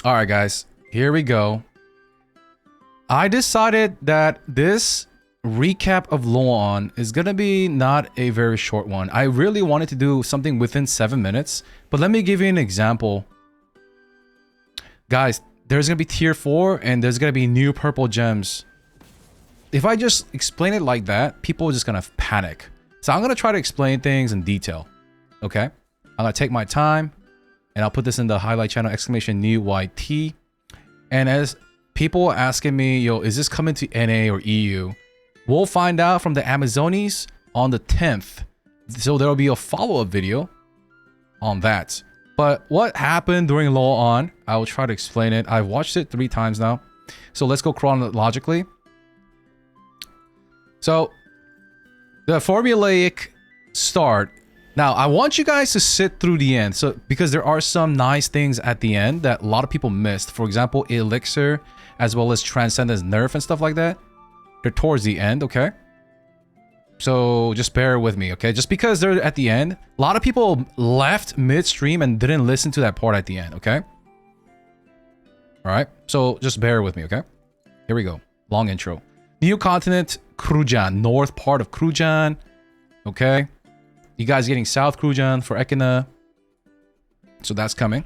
All right, guys, here we go. I decided that this recap of Loan is gonna be not a very short one. I really wanted to do something within 7 minutes, but let me give you an example. Guys, there's gonna be tier 4 and there's gonna be new purple gems. If I just explain it like that, people are just gonna panic. So I'm gonna try to explain things in detail. Okay? I'm gonna take my time and I'll put this in the highlight channel, exclamation new YT. And as people asking me, yo, is this coming to NA or EU? We'll find out from the Amazonies on the 10th. So there'll be a follow-up video on that. But what happened during Loan, I will try to explain it. I've watched it 3 times now. So let's go chronologically. So the formulaic start. Now, I want you guys to sit through the end. So because there are some nice things at the end that a lot of people missed. For example, Elixir, as well as Transcendence Nerf and stuff like that. They're towards the end, okay? So just bear with me, okay? Just because they're at the end, a lot of people left midstream and didn't listen to that part at the end, okay? Alright, so just bear with me, okay? Here we go. Long intro. New continent, Krujan. North part of Krujan. Okay? You guys getting South Krujan for Ekina. So that's coming.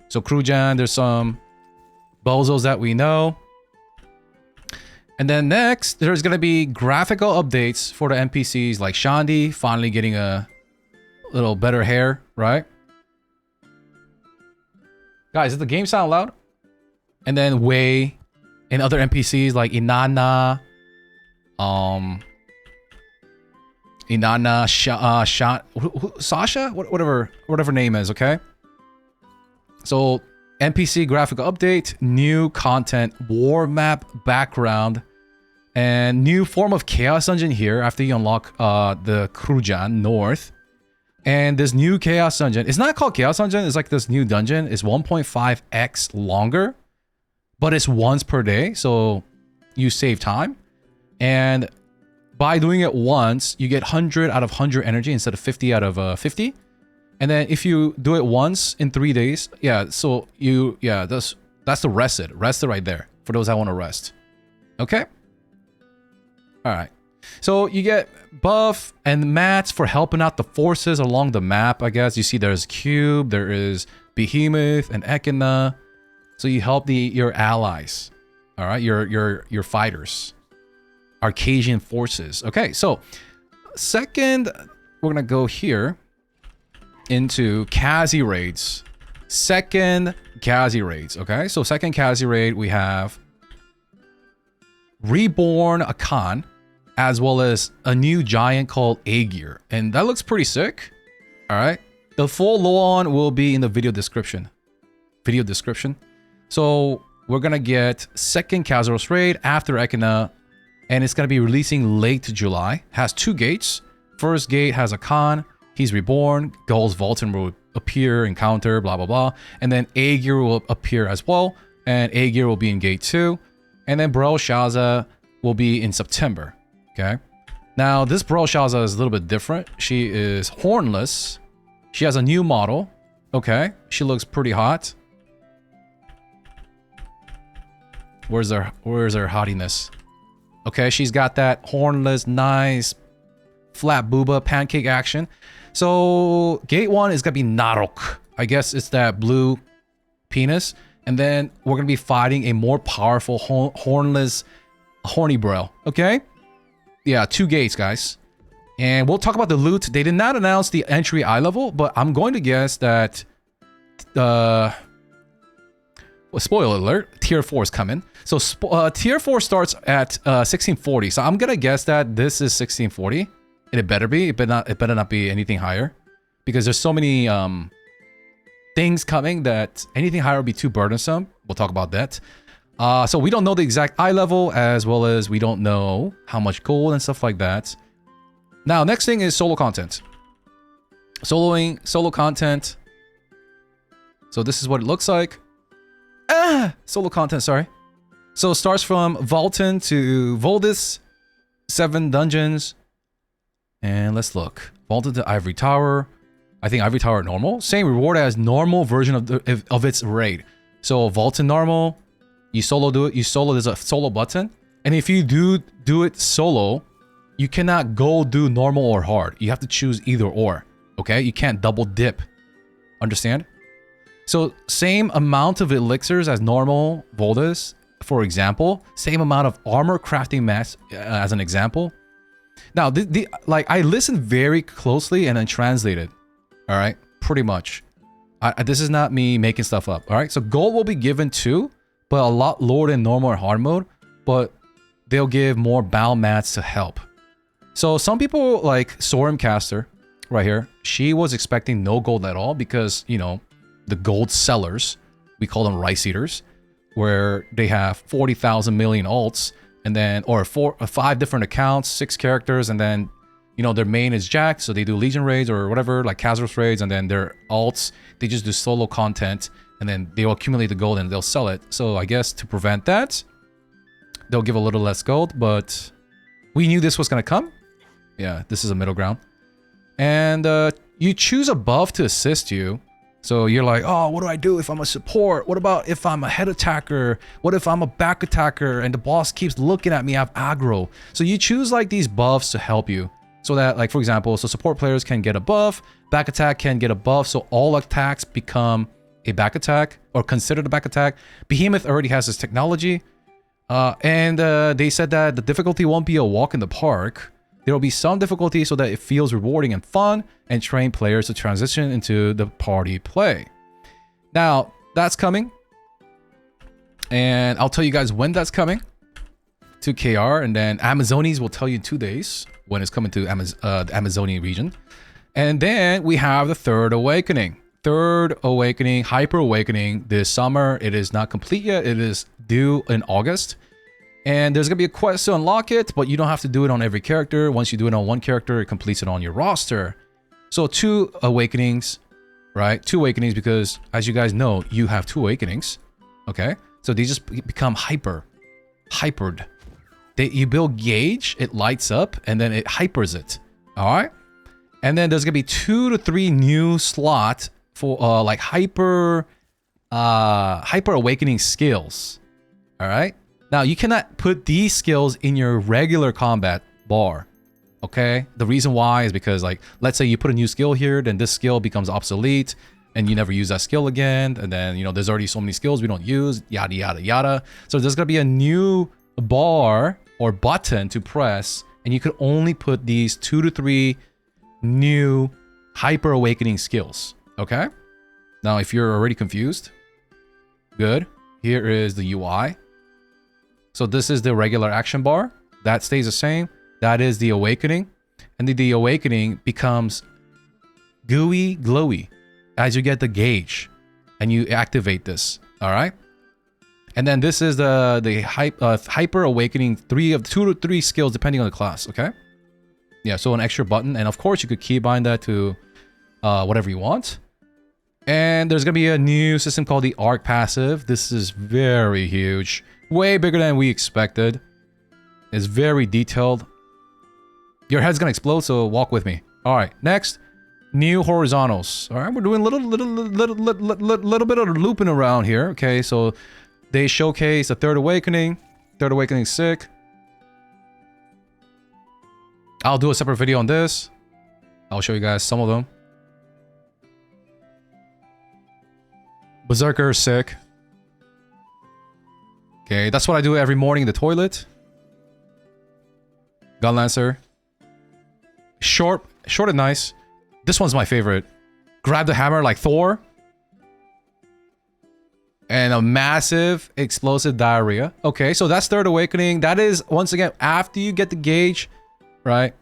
So Krujan, there's some bozos that we know. And then next, there's going to be graphical updates for the NPCs like Shandi, finally getting a little better hair, right? Guys, does the game sound loud? And then Wei and other NPCs like Inanna, Sasha, whatever name is, okay? So NPC graphical update, new content, war map background, and new form of Chaos Dungeon here after you unlock the Krujan North. And this new Chaos Dungeon, it's not called Chaos Dungeon, it's like this new dungeon. It's 1.5x longer, but it's once per day, so you save time. And by doing it once, you get 100 out of 100 energy instead of 50 out of 50. And then if you do it once in 3 days, yeah, so you, yeah, that's the rest it right there for those that want to rest. Okay? All right. So you get buff and mats for helping out the forces along the map, I guess. You see there's Cube, there is Behemoth and Ekina. So you help your allies. All right, your fighters. Arcadian forces. Okay, so second, we're gonna go here into Kazi raids. Second Kazi raids. Okay, so second Kazi raid, we have Reborn Akan, as well as a new giant called Aegir, and that looks pretty sick. All right, the full Loan will be in the video description. So we're gonna get second Kazaros raid after Ekina, and it's gonna be releasing late July. Has 2 gates. First gate has Akan. He's reborn. Gull's Vulcan will appear, encounter, blah, blah, blah. And then Aegir will appear as well. And Aegir will be in gate 2. And then Belshazzar will be in September. Okay. Now, this Belshazzar is a little bit different. She is hornless. She has a new model. Okay. She looks pretty hot. Where's her hottiness? Okay, she's got that hornless, nice, flat booba pancake action. So gate 1 is gonna be Narok. I guess it's that blue penis. And then we're gonna be fighting a more powerful hornless horny bro. Okay? Yeah, 2 gates, guys. And we'll talk about the loot. They did not announce the entry eye level, but I'm going to guess that well, spoiler alert, tier 4 is coming. So tier 4 starts at 1640. So I'm gonna guess that this is 1640. And it better be. It better not be anything higher, because there's so many things coming that anything higher will be too burdensome. We'll talk about that. So we don't know the exact eye level, as well as we don't know how much gold and stuff like that. Now, next thing is solo content. Solo content. So this is what it looks like. Solo content, sorry. So it starts from Vulcan to Voldis, 7 dungeons. And let's look. Vulcan to Ivory Tower. I think Ivory Tower normal. Same reward as normal version of its raid. So vault in normal, you solo do it. You solo, there's a solo button. And if you do it solo, you cannot go do normal or hard. You have to choose either or, okay? You can't double dip. Understand? So same amount of elixirs as normal Voldas, for example. Same amount of armor crafting mats as an example. Now, like I listened very closely and then translated. All right, pretty much. This is not me making stuff up. All right, so gold will be given too, but a lot lower than normal or hard mode. But they'll give more bound mats to help. So some people like Stormcaster right here, she was expecting no gold at all because, you know, the gold sellers, we call them rice eaters, where they have 40,000 million alts and then, or 5 different accounts, 6 characters, and then, you know, their main is Jack, so they do Legion raids or whatever, like Khazros raids, and then their alts, they just do solo content, and then they'll accumulate the gold and they'll sell it. So I guess to prevent that, they'll give a little less gold, but we knew this was gonna come. Yeah, this is a middle ground. And you choose a buff to assist you. So you're like, oh, what do I do if I'm a support? What about if I'm a head attacker? What if I'm a back attacker and the boss keeps looking at me, I have aggro? So you choose like these buffs to help you. So that, like, for example, so support players can get a buff, back attack can get a buff, so all attacks become a back attack, or considered a back attack. Behemoth already has this technology. And they said that the difficulty won't be a walk in the park. There will be some difficulty so that it feels rewarding and fun, and train players to transition into the party play. Now, that's coming. And I'll tell you guys when that's coming to KR, and then Amazones will tell you in 2 days when it's coming to the Amazonian region. And then we have the Third Awakening. Third Awakening, Hyper Awakening this summer. It is not complete yet. It is due in August. And there's going to be a quest to unlock it, but you don't have to do it on every character. Once you do it on one character, it completes it on your roster. So 2 awakenings, right? 2 awakenings because, as you guys know, you have 2 awakenings, okay? So they just become hypered. You build gauge, it lights up, and then it hypers it, all right? And then there's going to be 2 to 3 new slots for like hyper awakening skills, all right? Now, you cannot put these skills in your regular combat bar, okay? The reason why is because, like, let's say you put a new skill here, then this skill becomes obsolete, and you never use that skill again, and then, you know, there's already so many skills we don't use, yada, yada, yada. So there's gonna be a new bar or button to press, and you could only put these 2 to 3 new hyper awakening skills, okay? Now, if you're already confused, good. Here is the UI. So this is the regular action bar. That stays the same. That is the awakening. And the awakening becomes gooey, glowy as you get the gauge and you activate this. All right. And then this is the hyper awakening 2 to 3 skills depending on the class. Okay. Yeah. So an extra button. And of course you could keybind that to whatever you want. And there's going to be a new system called the Arc Passive. This is very huge. Way bigger than we expected. It's very detailed. Your head's gonna explode, so walk with me. All right, next, new horizontals. All right, we're doing little bit of looping around here. Okay, so they showcase the Third Awakening. Third Awakening's sick. I'll do a separate video on this. I'll show you guys some of them. Berserker is sick. Okay, that's what I do every morning in the toilet. Gunlancer. Short and nice. This one's my favorite. Grab the hammer like Thor. And a massive explosive diarrhea. Okay, so that's Third Awakening. That is, once again, after you get the gauge, right?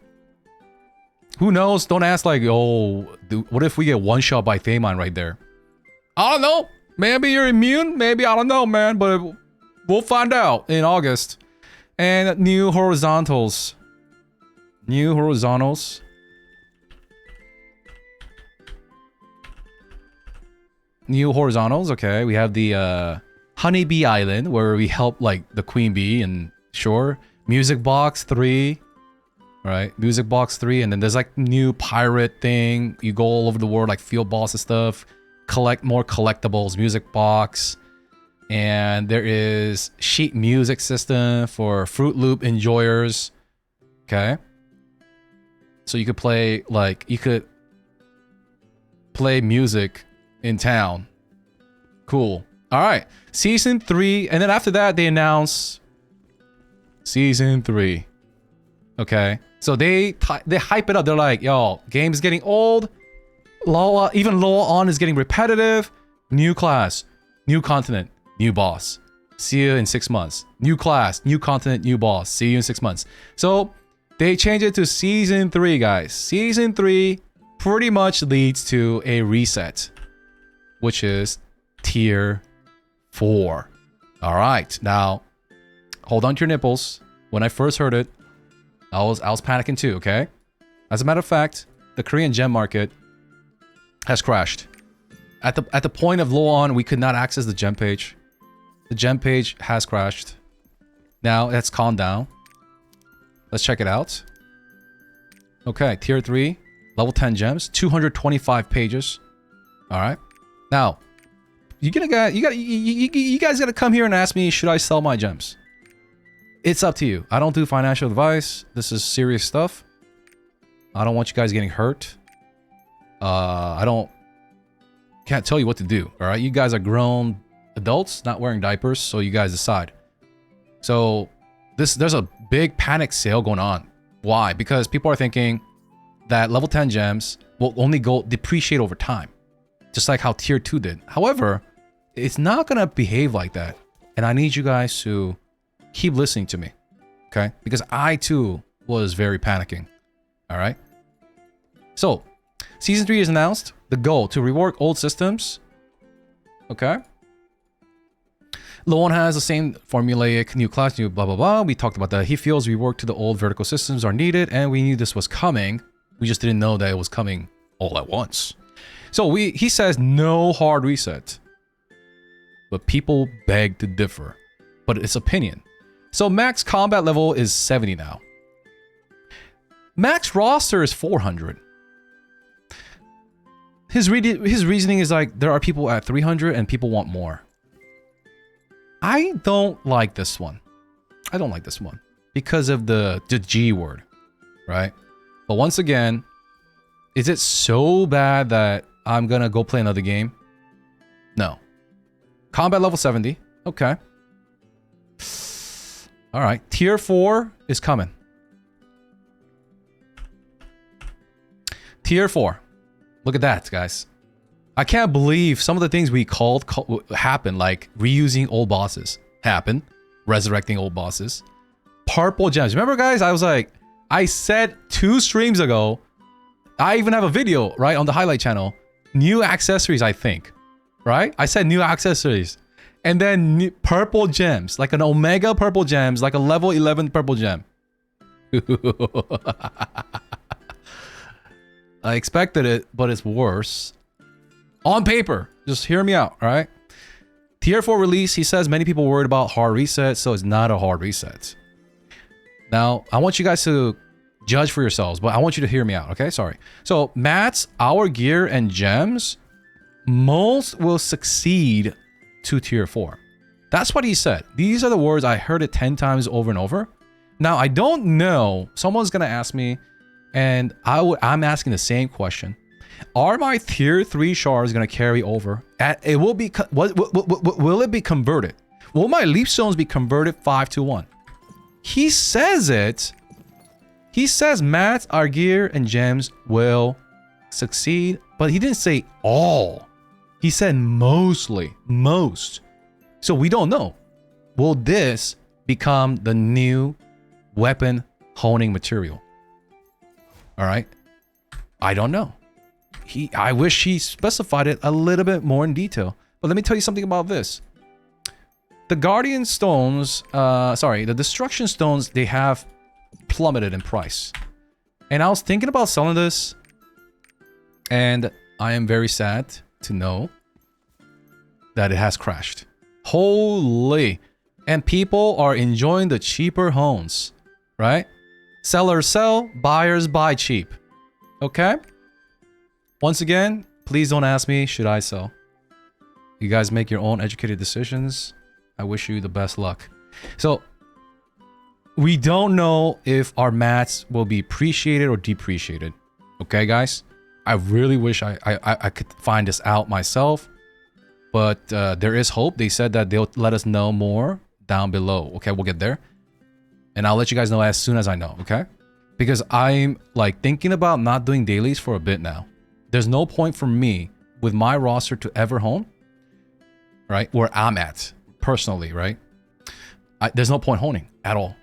Who knows? Don't ask like, oh, dude, what if we get one shot by Thamon right there? I don't know. Maybe you're immune. Maybe, I don't know, man. But we'll find out in August. And new horizontals. New horizontals. New horizontals, okay. We have the Honeybee Island, where we help like the Queen Bee, and sure. Music Box 3. Right? Music Box 3, and then there's like new pirate thing. You go all over the world, like field boss and stuff. Collect more collectibles. Music Box. And there is sheet music system for Fruit Loop enjoyers. Okay. So you could play, like, you could play music in town. Cool. All right. Season 3. And then after that, they announce Season 3. Okay. So they hype it up. They're like, yo, game's getting old. Loa, even Loa On is getting repetitive. New class, new continent, new boss. See you in 6 months. New class, new continent, new boss. See you in 6 months. So they change it to Season 3, guys. Season 3 pretty much leads to a reset, which is Tier 4. All right. Now, hold on to your nipples. When I first heard it, I was panicking too, okay? As a matter of fact, the Korean gem market has crashed. At the point of Low On, we could not access the gem page. The gem page has crashed. Now it's calmed down. Let's check it out. Okay, Tier 3, level 10 gems, 225 pages. All right. Now, you guys gotta come here and ask me, should I sell my gems? It's up to you. I don't do financial advice. This is serious stuff. I don't want you guys getting hurt. Can't tell you what to do. All right, you guys are grown adults, not wearing diapers, so you guys decide. So there's a big panic sale going on. Why? Because people are thinking that level 10 gems will only depreciate over time, just like how Tier 2 did. However, it's not gonna behave like that, and I need you guys to keep listening to me, okay? Because I too was very panicking. All right. So, Season 3 is announced. The goal to rework old systems. Okay. Lone has the same formulaic new class, new blah blah blah. We talked about that. He feels rework to the old vertical systems are needed, and we knew this was coming. We just didn't know that it was coming all at once. So he says no hard reset. But people beg to differ. But it's opinion. So max combat level is 70 now. Max roster is 400. His reasoning is like, there are people at 300 and people want more. I don't like this one. I don't like this one. Because of the G word, right? But once again, is it so bad that I'm gonna go play another game? No. Combat level 70. Okay. Alright. Tier 4 is coming. Tier 4. Look at that, guys. I can't believe some of the things we called happen, like reusing old bosses happen, resurrecting old bosses. Purple gems. Remember, guys, I said 2 streams ago, I even have a video, right, on the highlight channel. New accessories, I think, right? I said new accessories. And then new purple gems, like an Omega purple gems, like a level 11 purple gem. I expected it, but it's worse. On paper, just hear me out, all right? Tier 4 release, he says many people worried about hard reset, so it's not a hard reset. Now, I want you guys to judge for yourselves, but I want you to hear me out, okay? Sorry. So, mats, our gear, and gems, most will succeed to Tier 4. That's what he said. These are the words. I heard it 10 times over and over. Now, I don't know. Someone's going to ask me, and I'm asking the same question. Are my Tier 3 shards going to carry over? It will be. Will it be converted? Will my leaf stones be converted 5-1? He says it. He says mats, our gear, and gems will succeed, but he didn't say all. He said mostly, most. So we don't know. Will this become the new weapon honing material? All right. I don't know. I wish he specified it a little bit more in detail. But let me tell you something about this. The Guardian Stones, the Destruction Stones, they have plummeted in price. And I was thinking about selling this. And I am very sad to know that it has crashed. Holy. And people are enjoying the cheaper homes, right? Sellers sell, buyers buy cheap. Okay? Once again, please don't ask me, should I sell? You guys make your own educated decisions. I wish you the best luck. So we don't know if our mats will be appreciated or depreciated. Okay, guys? I really wish I could find this out myself. But there is hope. They said that they'll let us know more down below. Okay, we'll get there. And I'll let you guys know as soon as I know, okay? Because I'm like thinking about not doing dailies for a bit now. There's no point for me with my roster to ever hone, right? Where I'm at personally, right? There's no point honing at all.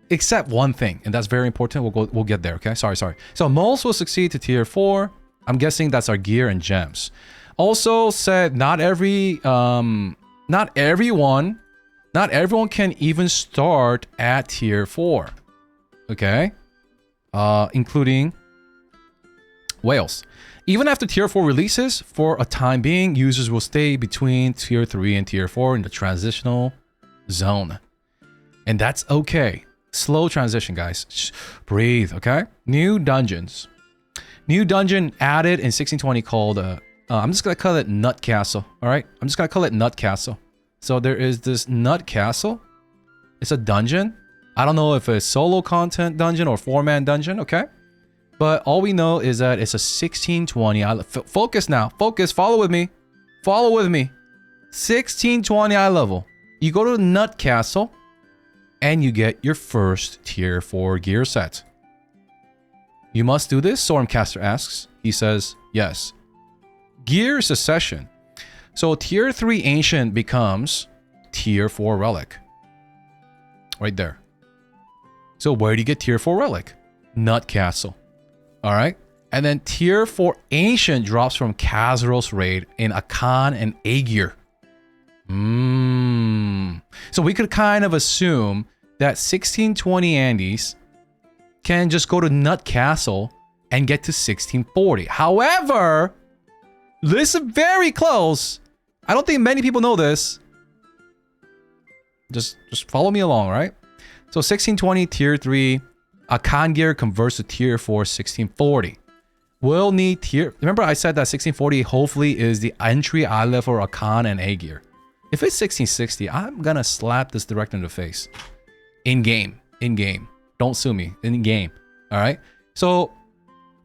Except one thing, and that's very important. We'll get there, okay? Sorry. So Moles will succeed to tier 4. I'm guessing that's our gear and gems. Also said not everyone can even start at tier 4. Okay? Including whales. Even after tier 4 releases, for a time being, users will stay between tier 3 and tier 4 in the transitional zone. And that's okay. Slow transition, guys. Shh, breathe, okay? New dungeons. New dungeon added in 1620 called, I'm just going to call it Nut Castle, all right? I'm just going to call it Nut Castle. So there is this Nut Castle. It's a dungeon. I don't know if it's solo content dungeon or 4-man dungeon, okay? But all we know is that it's a 1620. Focus now. Focus. Follow with me. Follow with me. 1620 eye level. You go to Nut Castle and you get your first tier 4 gear set. You must do this, Stormcaster asks. He says, yes. Gear succession. So tier 3 ancient becomes tier 4 relic. Right there. So where do you get tier 4 relic? Nut Castle. Alright? And then tier 4 ancient drops from Kazuros raid in Akan and Aegir. So we could kind of assume that 1620 Andes can just go to Nut Castle and get to 1640. However, listen very close. I don't think many people know this. Just follow me along, right? So 1620 tier 3, Akan gear converts to tier 4 1640. We'll need tier... Remember I said that 1640 hopefully is the entry eye level for Akan and Aegir. If it's 1660, I'm gonna slap this director in the face. In-game. In-game. Don't sue me. In-game. Alright? So,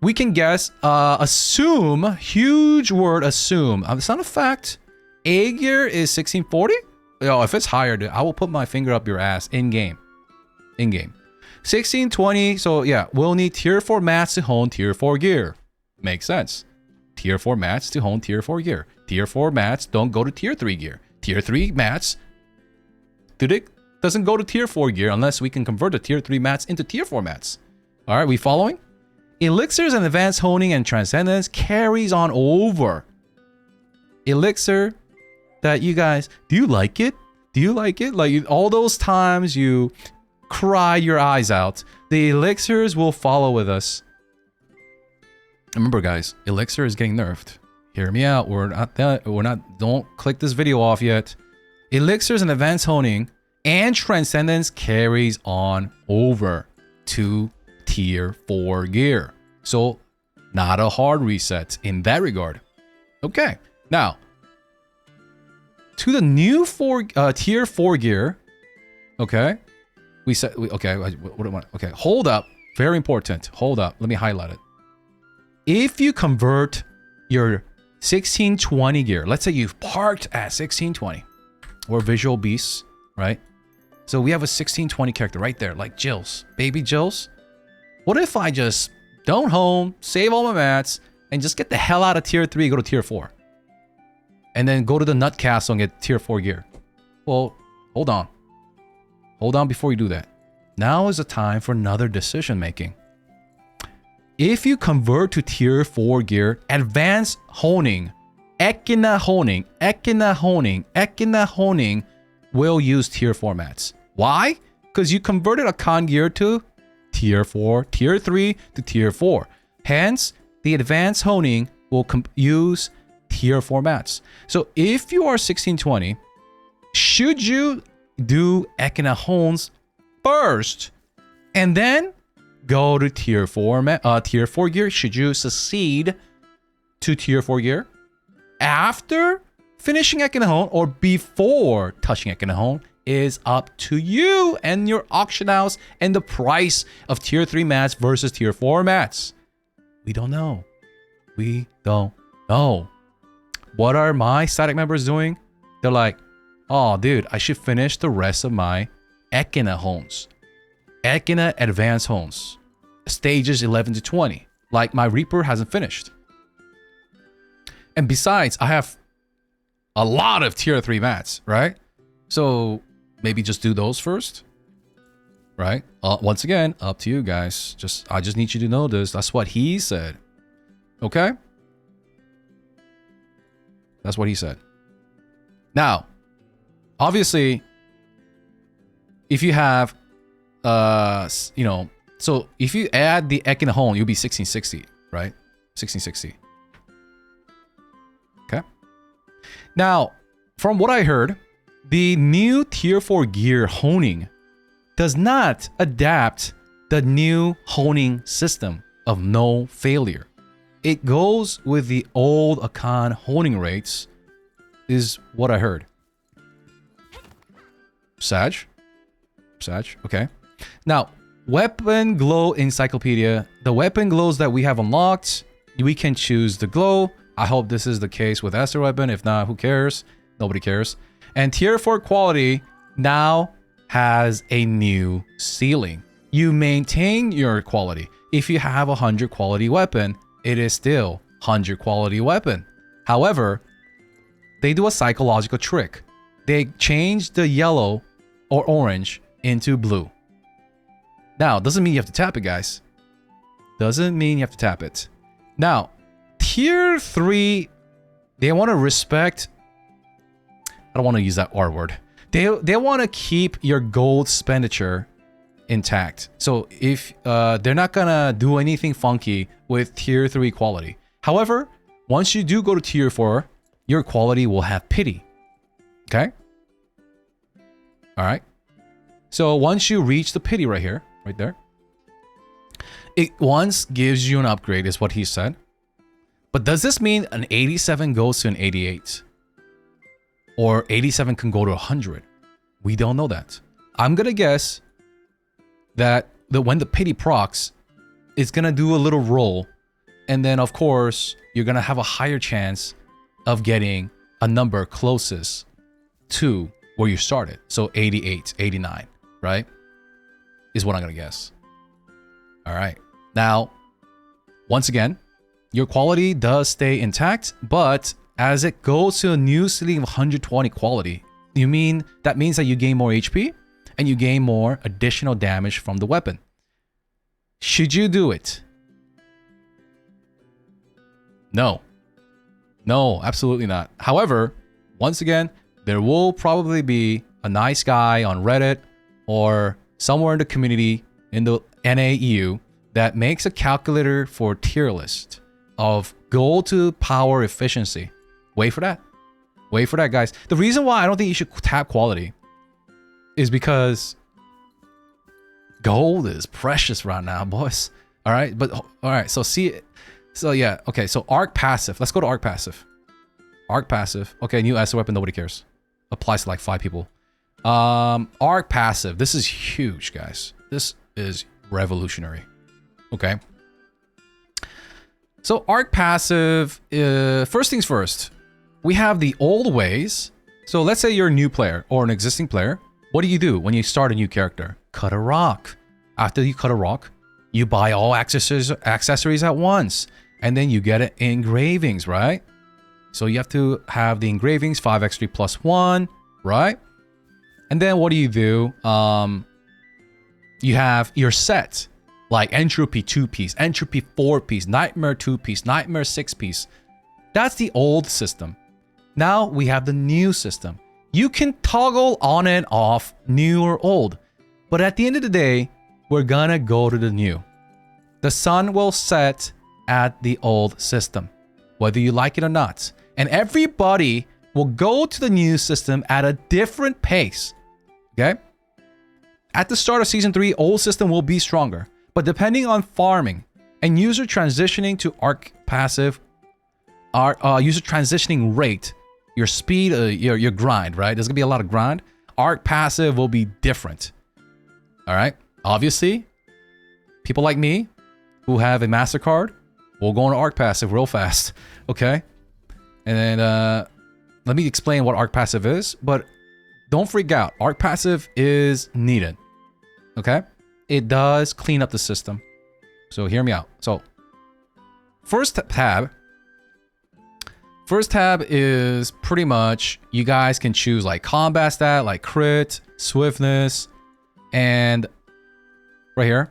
we can guess, assume, huge word, assume. It's not a fact. Aegir is 1640? Yo, if it's higher, dude, I will put my finger up your ass. In-game. In-game. 1620, so yeah, we'll need tier 4 mats to hone tier 4 gear. Makes sense. Tier 4 mats to hone tier 4 gear. Tier 4 mats don't go to tier 3 gear. Tier 3 mats doesn't go to tier 4 gear unless we can convert the tier 3 mats into tier 4 mats. Alright, we following? Elixirs and advanced honing and transcendence carries on over. Elixir that you guys, do you like it? Do you like it? Like all those times you cry your eyes out, the elixirs will follow with us. Remember guys, elixir is getting nerfed. Hear me out. Don't click this video off yet. Elixirs and advanced honing and transcendence carries on over to tier 4 gear. So, not a hard reset in that regard. Okay, now to the new tier 4 gear. Okay, we said okay. What do I want? Okay, hold up. Very important. Hold up. Let me highlight it. If you convert your 1620 gear. Let's say you've parked at 1620. We're visual beasts, right? So we have a 1620 character right there, like Jills. Baby Jills. What if I just don't home, save all my mats, and just get the hell out of tier 3, go to tier 4? And then go to the Nut Castle and get tier 4 gear. Well, hold on. Hold on before you do that. Now is the time for another decision making. If you convert to tier 4 gear, advanced honing, Ekina honing will use tier 4 mats. Why? Because you converted a Akan gear to tier 4, tier 3 to tier 4. Hence, the advanced honing will use tier 4 mats. So if you are 1620, should you do Ekina hones first and then go to tier 4 gear? Should you succeed to tier 4 gear after finishing Ekinohon or before touching Ekinohon is up to you and your auction house and the price of tier 3 mats versus tier 4 mats. We don't know. We don't know. What are my static members doing? They're like, oh, dude, I should finish the rest of my Ekinohons. Ekina Advanced Hones. Stages 11 to 20. Like my Reaper hasn't finished. And besides, I have a lot of tier 3 mats, right? So maybe just do those first, right? Once again, up to you guys. I just need you to know this. That's what he said. Okay? That's what he said. Now, obviously, if you have, so if you add the Ekinohon, you'll be 1660, right? 1660. Okay? Now, from what I heard, the new tier 4 gear honing does not adapt the new honing system of no failure. It goes with the old Akan honing rates, is what I heard. Sag, okay. Now, Weapon Glow Encyclopedia. The weapon glows that we have unlocked, we can choose the glow. I hope this is the case with Aster Weapon. If not, who cares? Nobody cares. And tier 4 quality now has a new ceiling. You maintain your quality. If you have a 100 quality weapon, it is still 100 quality weapon. However, they do a psychological trick. They change the yellow or orange into blue. Now, doesn't mean you have to tap it, guys. Doesn't mean you have to tap it. Now, tier 3, they want to respect... I don't want to use that R word. They want to keep your gold expenditure intact. So if they're not gonna do anything funky with tier 3 quality. However, once you do go to tier 4, your quality will have pity. Okay? Alright. So once you reach the pity right here, right there, it once gives you an upgrade, is what he said. But does this mean an 87 goes to an 88? Or 87 can go to 100? We don't know that. I'm gonna guess that when the pity procs, it's gonna do a little roll, and then of course you're gonna have a higher chance of getting a number closest to where you started. So 88, 89, right? Is what I'm gonna guess. All right. Now, once again, your quality does stay intact, but as it goes to a new ceiling of 120 quality, that means that you gain more HP and you gain more additional damage from the weapon. Should you do it? No. No, absolutely not. However, once again, there will probably be a nice guy on Reddit or somewhere in the community in the NAEU that makes a calculator for tier list of gold to power efficiency. Wait for that. Wait for that, guys. The reason why I don't think you should tap quality is because gold is precious right now, boys. All right, but all right. So yeah. Okay. So arc passive. Let's go to arc passive. Arc passive. Okay, new Aster weapon. Nobody cares. Applies to like 5 people. Arc passive. This is huge, guys. This is revolutionary. Okay. So arc passive. First things first. We have the old ways. So let's say you're a new player or an existing player. What do you do when you start a new character? Cut a rock. After you cut a rock, you buy all accessories at once. And then you get engravings, right? So you have to have the engravings, 5x3 plus 1, right? And then what do? You have your set, like Entropy 2-piece, Entropy 4-piece, Nightmare 2-piece, Nightmare 6-piece. That's the old system. Now we have the new system. You can toggle on and off new or old. But at the end of the day, we're gonna go to the new. The sun will set at the old system, whether you like it or not. And everybody will go to the new system at a different pace. Okay? At the start of Season 3, old system will be stronger. But depending on farming and user transitioning to arc passive, our user transitioning rate your speed, your grind, right? There's gonna be a lot of grind. Arc passive will be different. All right. Obviously, people like me who have a MasterCard will go on Arc passive real fast. Okay. And then let me explain what Arc passive is, but don't freak out. Arc passive is needed. Okay. It does clean up the system. So hear me out. So first tab is pretty much you guys can choose like combat stat, like crit, swiftness, and right here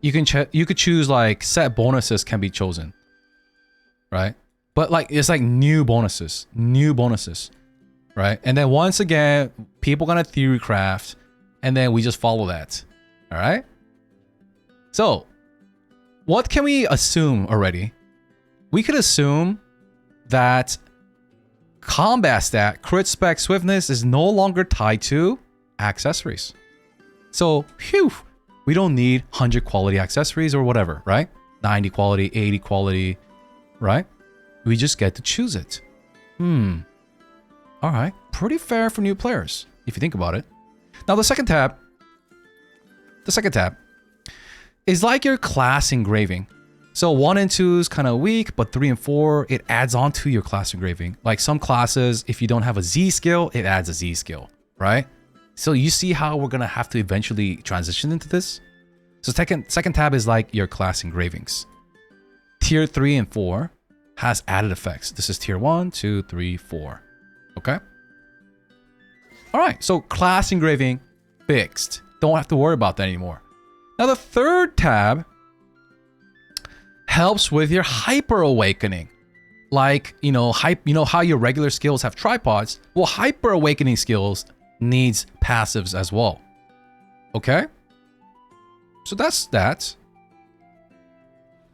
you could choose like set bonuses can be chosen, right? But like it's like new bonuses, right? And then once again, people gonna theory craft, and then we just follow that. All right. So what can we assume already? We could assume that combat stat, crit spec, swiftness is no longer tied to accessories. So, phew, we don't need 100 quality accessories or whatever, right? 90 quality, 80 quality, right? We just get to choose it. All right, pretty fair for new players, if you think about it. Now, the second tab is like your class engraving. So 1 and 2 is kind of weak, but 3 and 4, it adds on to your class engraving. Like some classes, if you don't have a Z skill, it adds a Z skill, right? So you see how we're gonna have to eventually transition into this? So second tab is like your class engravings. Tier 3 and 4 has added effects. This is tier 1, 2, 3, 4. Okay? All right, so class engraving fixed. Don't have to worry about that anymore. Now the third tab helps with your hyper awakening. Like, you know how your regular skills have tripods? Well, hyper awakening skills needs passives as well. Okay? So that's that.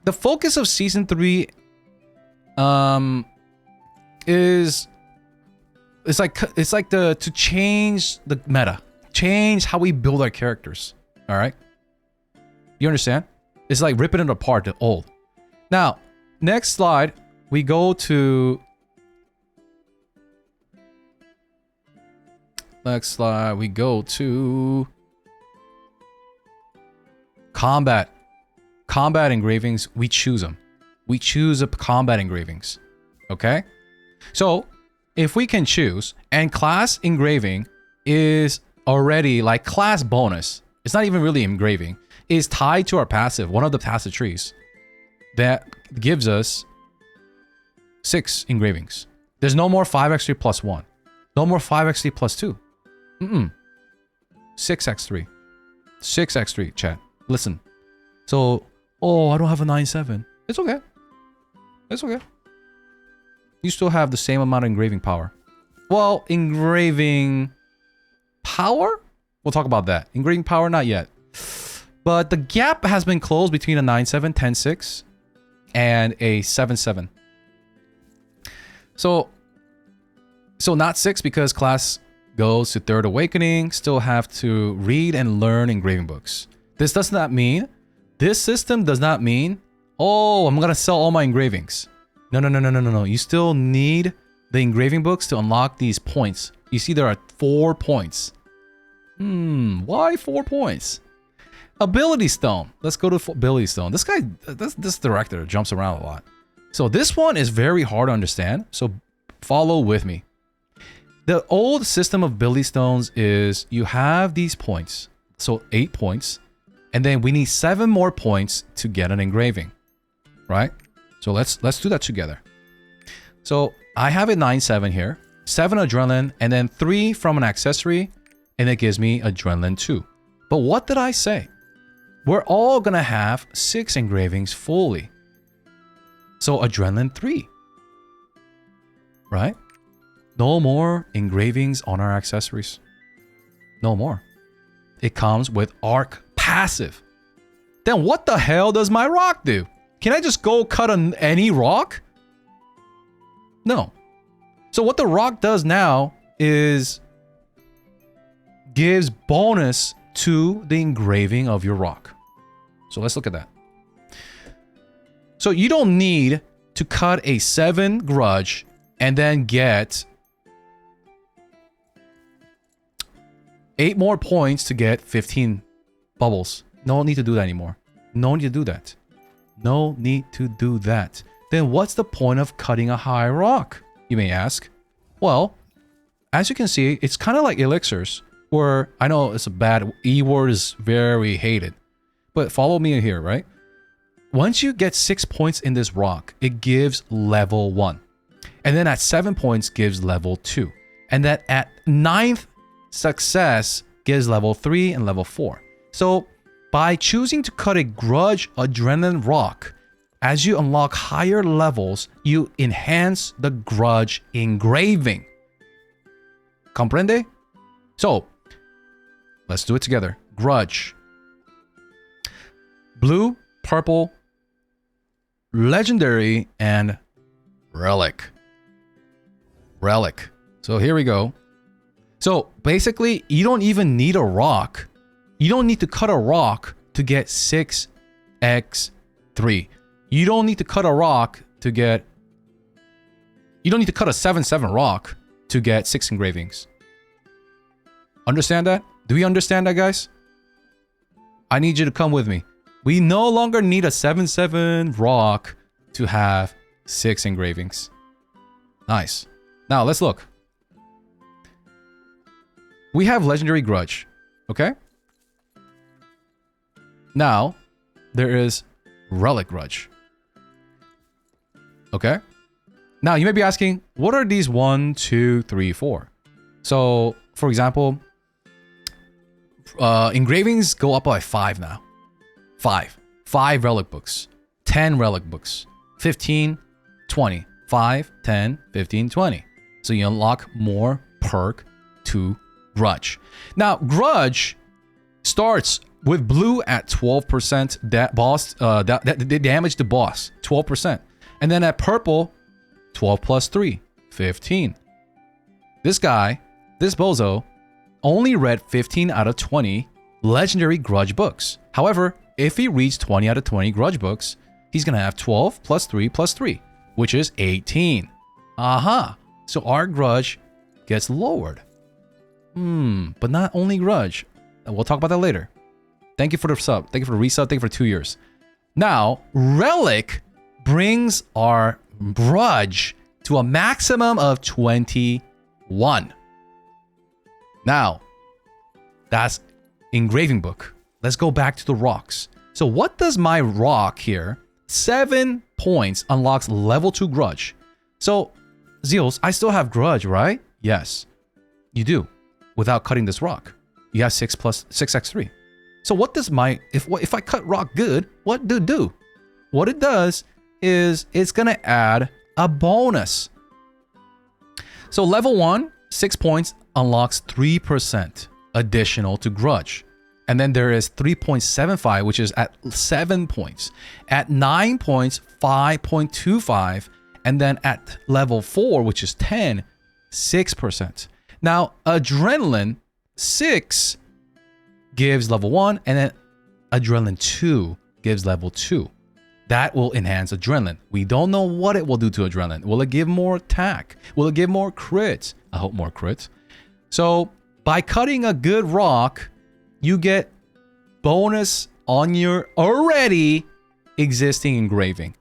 The focus of season 3 is to change the meta. Change how we build our characters. All right? You understand? It's like ripping it apart, the old. Now, next slide, we go to... Next slide, we go to... Combat. Combat engravings, we choose them. We choose the combat engravings. Okay? So, if we can choose, and class engraving is already like class bonus. It's not even really engraving. Is tied to our passive, one of the passive trees. That gives us 6 engravings. There's no more 5x3 plus 1. No more 5x3 plus 2. 6x3. 6x3, chat. Listen. So, oh, I don't have a 9-7. It's okay. It's okay. You still have the same amount of engraving power. Well, engraving power? We'll talk about that. Engraving power, not yet. But the gap has been closed between a 9-7, 10-6, and a 7-7. So not 6 because class goes to third awakening. Still have to read and learn engraving books. This system does not mean, oh, I'm gonna sell all my engravings. No. You still need the engraving books to unlock these points. You see there are 4 points. Why 4 points? Ability Stone. Let's go to Ability Stone. This guy, this director jumps around a lot. So this one is very hard to understand. So follow with me. The old system of Ability Stones is you have these points. So 8 points. And then we need 7 more points to get an engraving. Right? So let's do that together. So I have a 9-7 here. 7 adrenaline and then 3 from an accessory. And it gives me adrenaline 2. But what did I say? We're all gonna have 6 engravings fully. So adrenaline 3. Right? No more engravings on our accessories. No more. It comes with arc passive. Then what the hell does my rock do? Can I just go cut any rock? No. So what the rock does now is gives bonus to the engraving of your rock. So let's look at that. So you don't need to cut a 7 grudge and then get 8 more points to get 15 bubbles. No need to do that anymore. No need to do that. No need to do that. Then what's the point of cutting a high rock, you may ask? Well, as you can see, it's kind of like elixirs, where I know it's a bad E word is very hated. But follow me here, right? Once you get 6 points in this rock, it gives level 1. And then at 7 points gives level 2. And then at 9th success gives level 3 and level 4. So by choosing to cut a grudge adrenaline rock, as you unlock higher levels, you enhance the grudge engraving. Comprende? So, let's do it together. Grudge. Blue, purple, legendary, and relic. Relic. So here we go. So basically, you don't even need a rock. You don't need to cut a rock to get 6x3. You don't need to cut a rock to get... You don't need to cut a 7-7 rock to get 6 engravings. Understand that? Do we understand that, guys? I need you to come with me. We no longer need a 7-7 rock to have 6 engravings. Nice. Now, let's look. We have Legendary Grudge. Okay? Now, there is Relic Grudge. Okay? Now, you may be asking, what are these 1, 2, 3, 4? So, for example, engravings go up by 5 now. 5 relic books, 10 relic books, 15, 20, 5, 10, 15, 20. So you unlock more perk to Grudge. Now, Grudge starts with blue at 12% boss damage to boss, 12%. And then at purple, 12 plus 3, 15. This guy, this bozo, only read 15 out of 20 legendary Grudge books. However, if he reads 20 out of 20 Grudge books, he's going to have 12 plus 3 plus 3, which is 18. Aha. So our Grudge gets lowered. But not only Grudge. We'll talk about that later. Thank you for the sub. Thank you for the resub. Thank you for 2 years. Now, Relic brings our Grudge to a maximum of 21. Now, that's engraving book. Let's go back to the rocks. So what does my rock here? 7 points unlocks level 2 Grudge. So, Zeals, I still have Grudge, right? Yes, you do. Without cutting this rock, you have 6 plus 6x3. So what does my if I cut rock good? What do it do? What it does is it's gonna add a bonus. So level 1, 6 points unlocks 3% additional to Grudge. And then there is 3.75, which is at 7 points. At 9 points, 5.25. And then at level 4, which is 10, 6%. Now, Adrenaline 6 gives level 1, and then Adrenaline 2 gives level 2. That will enhance Adrenaline. We don't know what it will do to Adrenaline. Will it give more attack? Will it give more crits? I hope more crits. So, by cutting a good rock, you get bonus on your already existing engraving.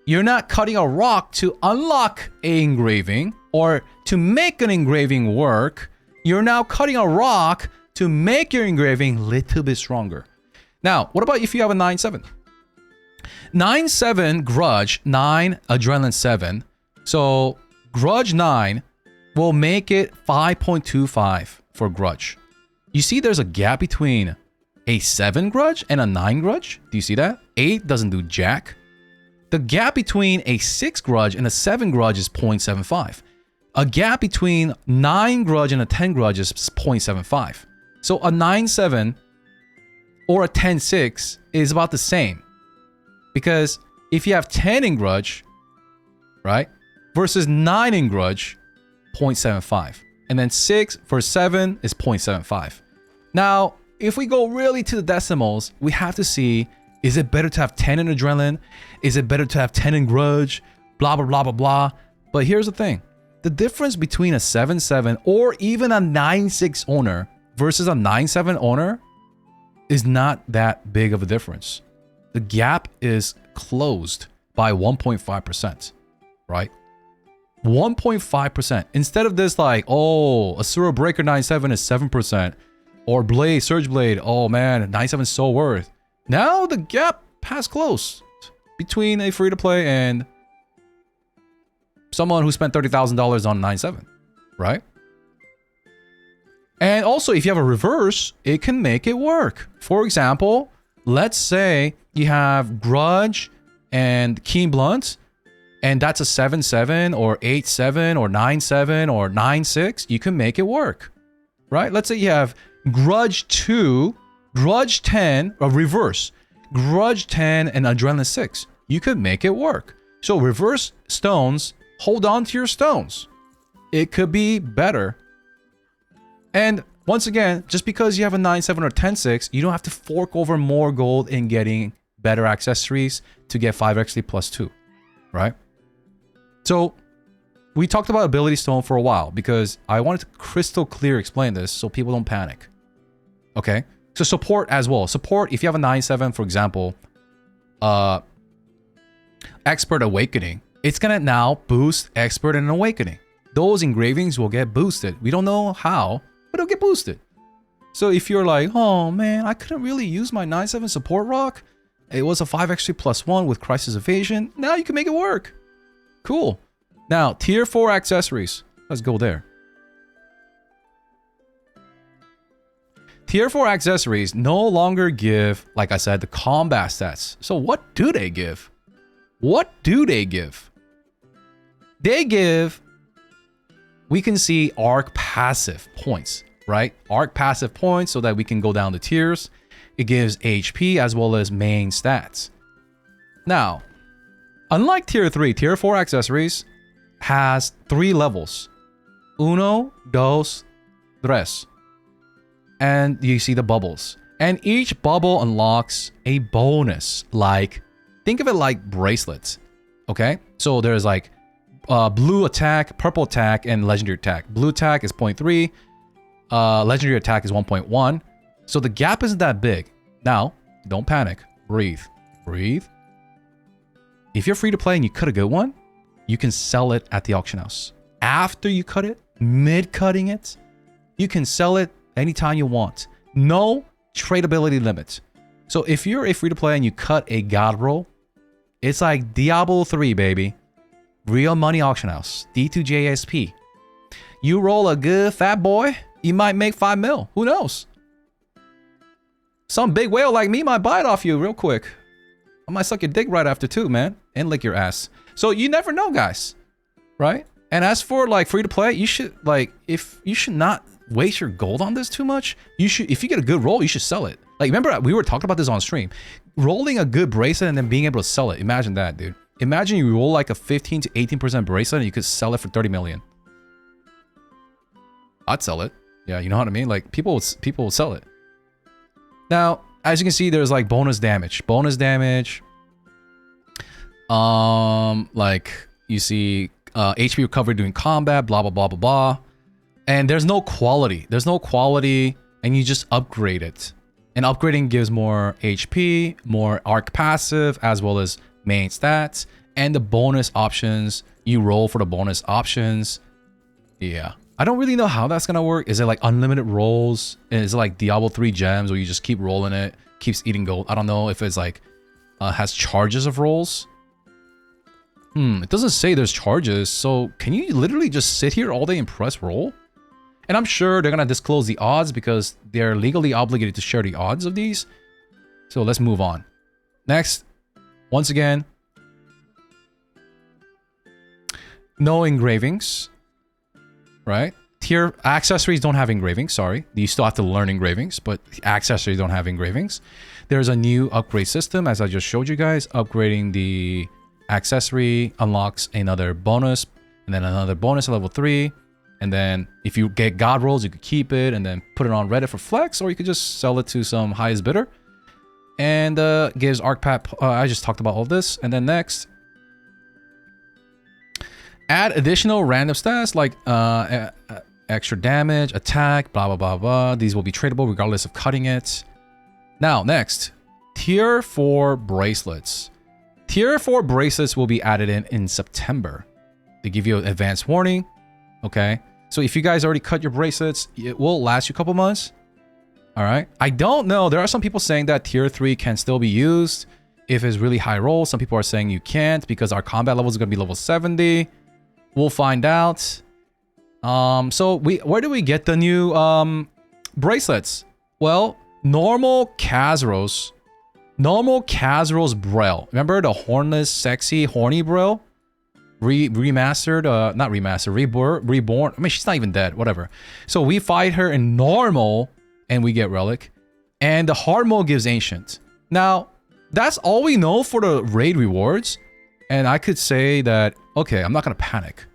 You're not cutting a rock to unlock an engraving or to make an engraving work. You're now cutting a rock to make your engraving a little bit stronger. Now, what about if you have a 9-7? 9-7 Grudge, 9 Adrenaline 7. So Grudge 9 will make it 5.25 for Grudge. You see there's a gap between a 7 Grudge and a 9 Grudge? Do you see that? 8 doesn't do jack. The gap between a 6 Grudge and a 7 Grudge is 0.75. A gap between 9 Grudge and a 10 Grudge is 0.75. So a 9-7 or a 10-6 is about the same. Because if you have 10 in Grudge, right, versus 9 in Grudge, 0.75. And then 6 for 7 is 0.75. Now, if we go really to the decimals, we have to see, is it better to have 10 in Adrenaline? Is it better to have 10 in Grudge? Blah, blah, blah, blah, blah. But here's the thing. The difference between a 7-7 or even a 9-6 owner versus a 9.7 owner is not that big of a difference. The gap is closed by 1.5%, right? 1.5%. Instead of this like, oh, Asura Breaker 9.7 is 7%, or Blade, Surge Blade, oh man, 9.7 is so worth. Now the gap has closed between a free-to-play and someone who spent $30,000 on 9.7, right? And also, if you have a reverse, it can make it work. For example, let's say you have Grudge and Keen Blunt, and that's a 7.7 or 8.7 or 9.7 or 9.6. You can make it work, right? Let's say you have Grudge 2, Grudge 10, or reverse, Grudge 10 and Adrenaline 6. You could make it work. So reverse stones, hold on to your stones. It could be better. And once again, just because you have a 9.7 or 10.6, you don't have to fork over more gold in getting better accessories to get 5xp plus 2, right? So we talked about ability stone for a while because I wanted to crystal clear explain this so people don't panic. Okay? So support as well. Support, if you have a 9.7, for example, Expert Awakening, it's gonna now boost Expert and Awakening. Those engravings will get boosted. We don't know how, but it'll get boosted. So if you're like, oh man, I couldn't really use my 9.7 support rock. It was a 5xp plus 1 with Crisis Evasion. Now you can make it work. Cool. Now, tier 4 accessories. Let's go there. Tier 4 accessories no longer give, like I said, the combat stats. So what do they give? What do they give? They give, we can see arc passive points, right? Arc passive points so that we can go down the tiers. It gives HP as well as main stats. Now, unlike tier 3, tier 4 accessories has 3 levels. Uno, dos, tres. And you see the bubbles. And each bubble unlocks a bonus. Like, think of it like bracelets. Okay? So there's like blue attack, purple attack, and legendary attack. Blue attack is 0.3. Legendary attack is 1.1. So the gap isn't that big. Now, don't panic. Breathe. Breathe. If you're free to play and you cut a good one, you can sell it at the auction house. After you cut it, mid-cutting it, you can sell it anytime you want. No tradability limit. So if you're a free-to-play and you cut a god roll, it's like Diablo 3, baby. Real money auction house. D2JSP. You roll a good fat boy, you might make 5 mil. Who knows? Some big whale like me might buy it off you real quick. I might suck your dick right after too, man. And lick your ass. So you never know, guys. Right? And as for like free to play, you should like, if you should not waste your gold on this too much. You should, if you get a good roll, you should sell it. Like, remember we were talking about this on stream. Rolling a good bracelet and then being able to sell it. Imagine that, dude. Imagine you roll like a 15 to 18% bracelet and you could sell it for 30 million. I'd sell it. Yeah, you know what I mean? Like people will sell it. Now, as you can see, there's like bonus damage. Bonus damage. Like you see HP recovery during combat, blah blah blah blah blah. And there's no quality. There's no quality, and you just upgrade it. And upgrading gives more HP, more arc passive, as well as main stats, and the bonus options. You roll for the bonus options. Yeah. I don't really know how that's gonna work. Is it like unlimited rolls? Is it like Diablo 3 gems where you just keep rolling it, keeps eating gold? I don't know if it's like has charges of rolls. It doesn't say there's charges. So can you literally just sit here all day and press roll? And I'm sure they're gonna disclose the odds because they're legally obligated to share the odds of these. So let's move on. Next, once again, no engravings. Right? Tier accessories don't have engravings, sorry. You still have to learn engravings, but accessories don't have engravings. There's a new upgrade system, as I just showed you guys. Upgrading the accessory unlocks another bonus, and then another bonus at level 3. And then if you get god rolls, you could keep it and then put it on Reddit for flex, or you could just sell it to some highest bidder. And gives arc pack. I just talked about all this. And then next, add additional random stats like extra damage, attack, blah, blah, blah, blah. These will be tradable regardless of cutting it. Now, next, tier 4 bracelets. Tier 4 bracelets will be added in September. They give you an advance warning, okay? So if you guys already cut your bracelets, it will last you a couple months, all right? I don't know. There are some people saying that tier 3 can still be used if it's really high roll. Some people are saying you can't because our combat level is going to be level 70. We'll find out. So where do we get the new bracelets? Well, normal Khazros Braille. Remember the hornless, sexy, horny Braille? Remastered, not remastered, reborn. I mean, she's not even dead, whatever. So we fight her in normal and we get relic. And the hard mode gives ancient. Now, that's all we know for the raid rewards. And I could say that, okay, I'm not going to panic.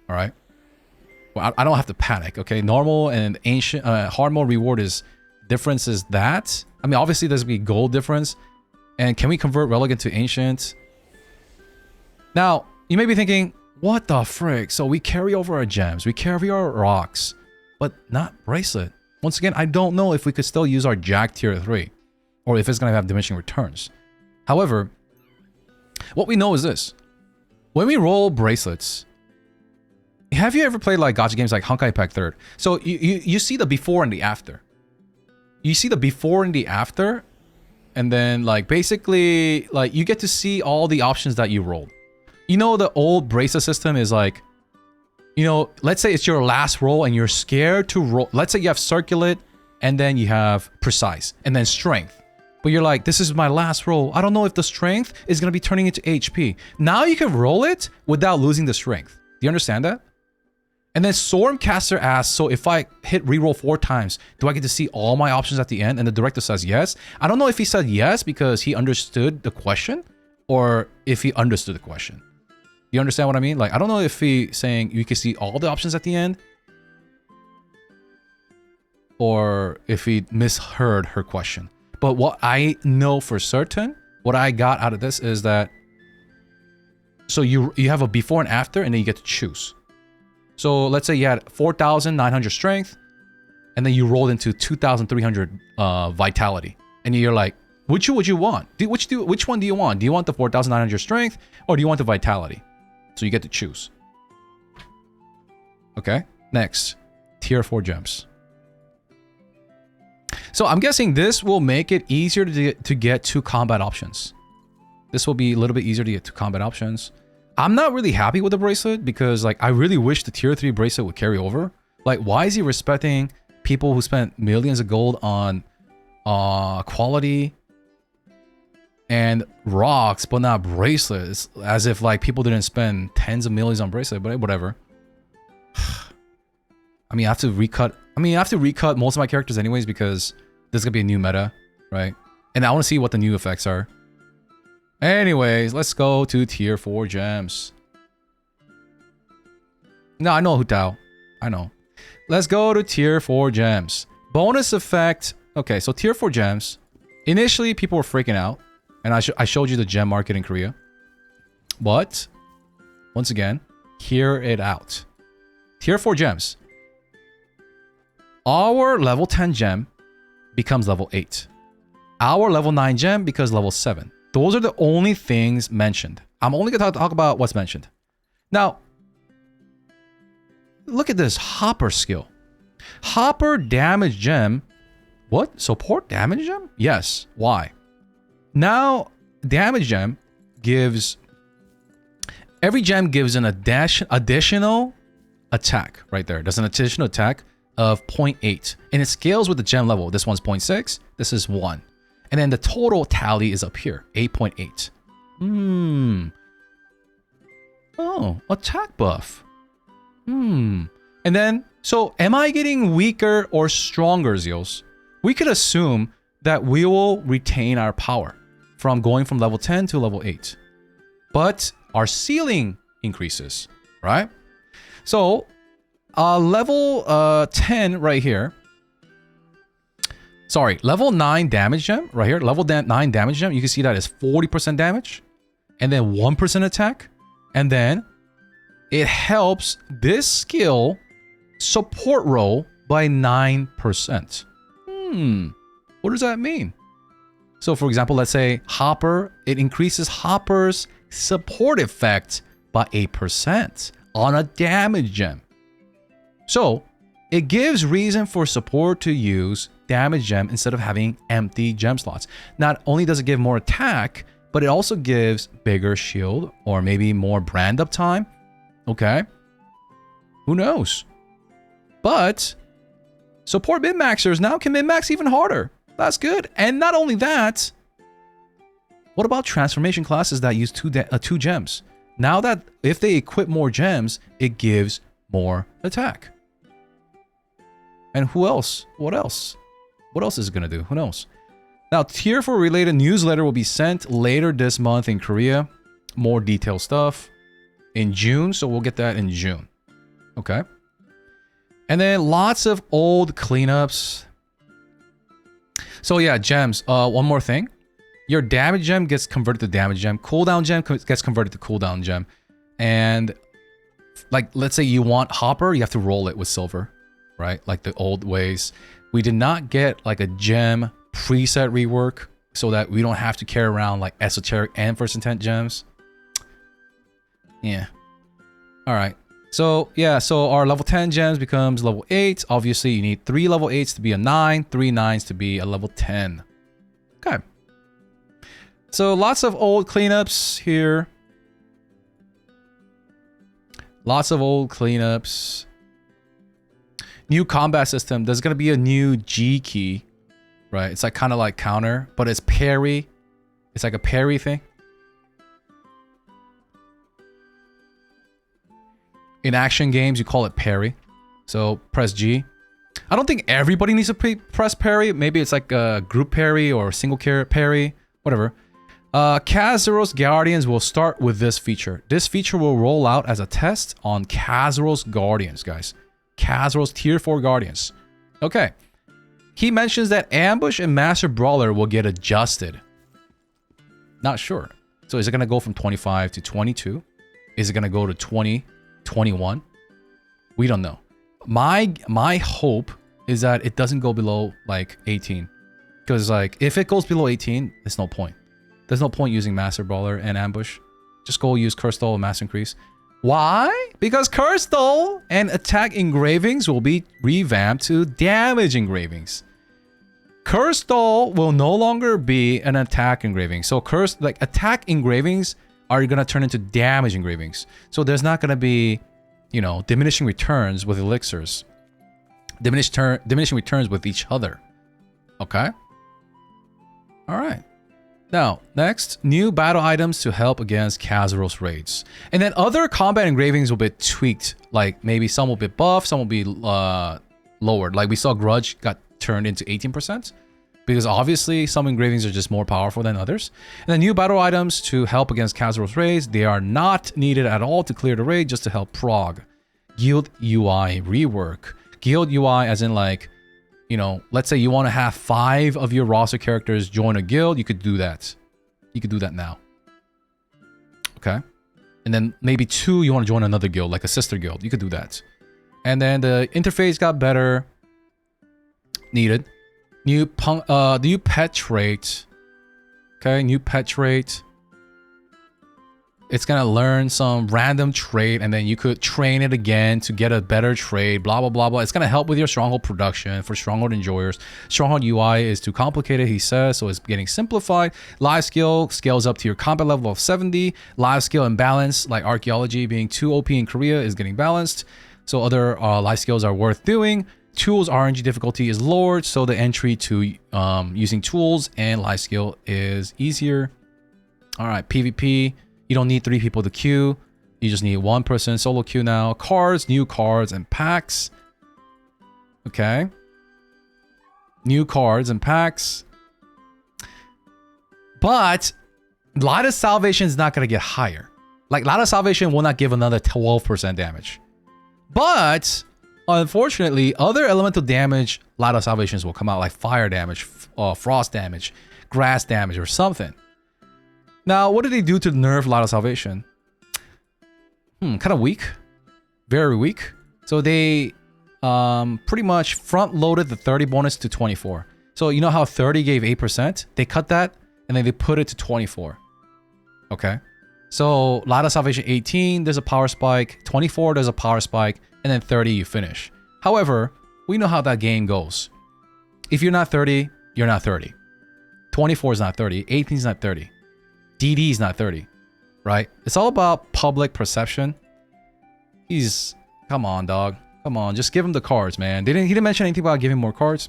All right. Well, I don't have to panic, okay? Normal and ancient, hard mode reward is difference is that. I mean, obviously there's going to be gold difference. And can we convert relic into ancient? Now, you may be thinking, what the frick? So we carry over our gems, we carry our rocks, but not bracelet. Once again, I don't know if we could still use our Jack tier 3 or if it's going to have diminishing returns. However, what we know is this. When we roll bracelets, have you ever played like gacha games like Honkai Impact 3rd? So you see the before and the after. You see the before and the after, and then like basically like you get to see all the options that you rolled. You know, the old bracelet system is like, you know, let's say it's your last roll and you're scared to roll. Let's say you have circulate and then you have precise and then strength. But you're like, this is my last roll. I don't know if the strength is going to be turning into HP. Now you can roll it without losing the strength. Do you understand that? And then Stormcaster asks, so if I hit reroll 4 times, do I get to see all my options at the end? And the director says yes. I don't know if he said yes because he understood the question or if he understood the question. You understand what I mean? Like, I don't know if he's saying you can see all the options at the end or if he misheard her question. But what I know for certain, what I got out of this is that so you have a before and after and then you get to choose. So let's say you had 4,900 strength and then you rolled into 2,300 vitality. And you're like, which would you want? Which one do you want? Do you want the 4,900 strength or do you want the vitality? So you get to choose. Okay, next, tier 4 gems. So I'm guessing this will make it easier to get 2 combat options. This will be a little bit easier to get 2 combat options. I'm not really happy with the bracelet because like I really wish the tier 3 bracelet would carry over. Like, why is he respecting people who spent millions of gold on quality and rocks, but not bracelets? As if like people didn't spend tens of millions on bracelet, but whatever. I mean, I have to recut most of my characters anyways because there's gonna be a new meta, right? And I want to see what the new effects are. Anyways, let's go to tier 4 gems. No, I know Hu Tao. I know. Let's go to tier 4 gems. Bonus effect. Okay, so tier 4 gems. Initially, people were freaking out. And I showed you the gem market in Korea. But, once again, hear it out. Tier 4 gems. Our level 10 gem becomes level 8. Our level 9 gem becomes level 7. Those are the only things mentioned. I'm only going to talk about what's mentioned. Now, look at this Hopper skill. Hopper damage gem. What? Support damage gem? Yes. Why? Now, damage gem gives... Every gem gives an additional attack right there. There's an additional attack of 0.8. And it scales with the gem level. This one's 0.6. This is 1. And then the total tally is up here, 8.8. Oh, attack buff. And then, so am I getting weaker or stronger, Zeals? We could assume that we will retain our power from going from level 10 to level 8. But our ceiling increases, right? So, level 10 right here. Sorry, level 9 damage gem right here. Level 9 damage gem, you can see that is 40% damage. And then 1% attack. And then it helps this skill support roll by 9%. What does that mean? So for example, let's say Hopper, it increases Hopper's support effect by 8% on a damage gem. So it gives reason for support to use damage gem instead of having empty gem slots. Not only does it give more attack, but it also gives bigger shield or maybe more brand up time. Okay. Who knows? But support min-maxers now can min-max even harder. That's good. And not only that, what about transformation classes that use two gems? Now that if they equip more gems, it gives more attack. And who else? What else? What else is it going to do? Who knows? Now, Tier 4 related newsletter will be sent later this month in Korea. More detailed stuff in June. So we'll get that in June. Okay. And then lots of old cleanups. So yeah, gems. One more thing. Your damage gem gets converted to damage gem. Cooldown gem gets converted to cooldown gem. And like, let's say you want Hopper, you have to roll it with silver, right? Like the old ways. We did not get like a gem preset rework so that we don't have to carry around like esoteric and first intent gems. Yeah. All right. So yeah, so our level 10 gems becomes level 8. Obviously, you need 3 level 8s to be a 9, 3 9s to be a level 10. Okay. So lots of old cleanups here. Lots of old cleanups. New combat system. There's gonna be a new G key, right? It's like kind of like counter, but it's parry. It's like a parry thing. In action games, you call it parry. So press G. I don't think everybody needs to press parry. Maybe it's like a group parry or single parry, whatever. Kazuro's Guardians will start with this feature. This feature will roll out as a test on Kazuro's Guardians, guys. Kazuro's Tier 4 Guardians. Okay. He mentions that Ambush and Master Brawler will get adjusted. Not sure. So is it going to go from 25 to 22? Is it going to go to 20? 21? We don't know. My hope is that it doesn't go below like 18. Because like if it goes below 18, there's no point. There's no point using Master Brawler and Ambush. Just go use Curse Stole and Mass Increase. Why? Because Curse Stole and attack engravings will be revamped to damage engravings. Curse Stole will no longer be an attack engraving. So attack engravings are going to turn into damage engravings. So there's not going to be, you know, diminishing returns with elixirs. Diminishing returns with each other. Okay? Alright. Now, next, new battle items to help against Kazuro's raids. And then other combat engravings will be tweaked. Like maybe some will be buffed, some will be lowered. Like we saw Grudge got turned into 18%. Because obviously some engravings are just more powerful than others. And the new battle items to help against Kazuro's raids, they are not needed at all to clear the raid, just to help prog. Guild UI rework. Guild UI as in like, you know, let's say you want to have 5 of your roster characters join a guild, you could do that. You could do that now. Okay. And then maybe 2 you want to join another guild, like a sister guild. You could do that. And then the interface got better. Needed. New pet trait. Okay, new pet trait. It's gonna learn some random trait and then you could train it again to get a better trait, blah, blah, blah, blah. It's gonna help with your Stronghold production for Stronghold enjoyers. Stronghold UI is too complicated, he says, so it's getting simplified. Life skill scales up to your combat level of 70. Life skill and balance, like archaeology being too OP in Korea, is getting balanced. So other life skills are worth doing. Tools RNG difficulty is lowered, so the entry to using tools and life skill is easier. All right, PvP. You don't need 3 people to queue. You just need 1 person solo queue now. Cards, new cards and packs. Okay. New cards and packs. But Light of Salvation is not going to get higher. Like Light of Salvation will not give another 12% damage. But unfortunately, other elemental damage, Light of Salvations will come out, like fire damage, frost damage, grass damage, or something. Now, what did they do to nerf Light of Salvation? Kind of weak. Very weak. So they pretty much front loaded the 30 bonus to 24. So you know how 30 gave 8%? They cut that and then they put it to 24. Okay. So Light of Salvation 18, there's a power spike. 24, there's a power spike. And then 30, you finish. However, we know how that game goes. If you're not 30, you're not 30. 24 is not 30. 18 is not 30. DD is not 30. Right? It's all about public perception. Come on, dog. Come on, just give him the cards, man. He didn't mention anything about giving more cards.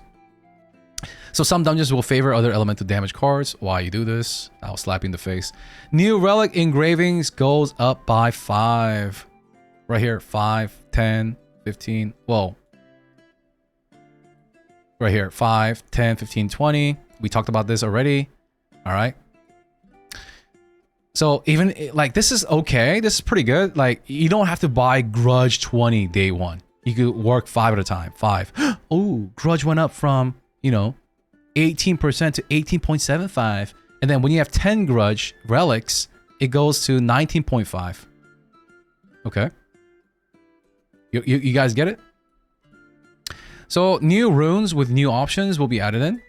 So some dungeons will favor other elemental damage cards. Why you do this? I'll slap you in the face. New relic engravings goes up by 5. Right here, 5, 10, 15. Whoa. Right here, 5, 10, 15, 20. We talked about this already. All right. So even like this is okay. This is pretty good. Like you don't have to buy Grudge 20 day 1. You could work 5 at a time. 5. Oh, Grudge went up from, 18% to 18.75. And then when you have 10 Grudge relics, it goes to 19.5. Okay. You guys get it? So new runes with new options will be added in.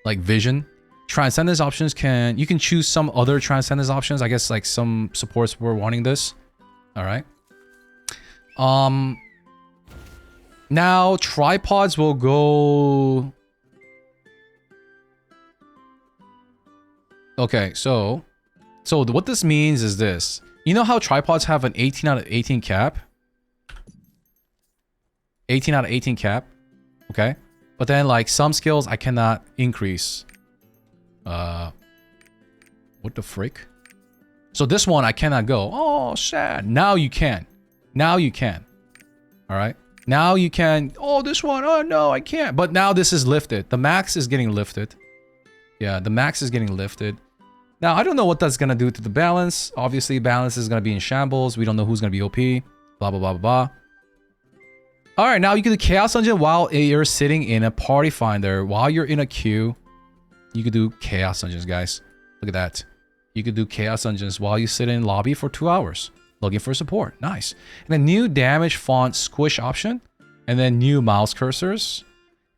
Like Vision. Transcendence options you can choose some other Transcendence options. I guess like some supports were wanting this. All right. Now tripods will go. Okay, so what this means is this. You know how tripods have an 18 out of 18 cap? 18 out of 18 cap. Okay. But then like some skills I cannot increase. What the frick? So this one I cannot go. Oh, sad. Now you can. Now you can. All right. Now you can. Oh, this one. Oh, no, I can't. But now this is lifted. The max is getting lifted. Yeah, the max is getting lifted. Now, I don't know what that's going to do to the balance. Obviously, balance is going to be in shambles. We don't know who's going to be OP. Blah, blah, blah, blah, blah. All right, now you can do Chaos Dungeon while you're sitting in a party finder. While you're in a queue, you could do Chaos Dungeons, guys. Look at that. You could do Chaos Dungeons while you sit in lobby for 2 hours. Looking for support. Nice. And then new damage font squish option. And then new mouse cursors.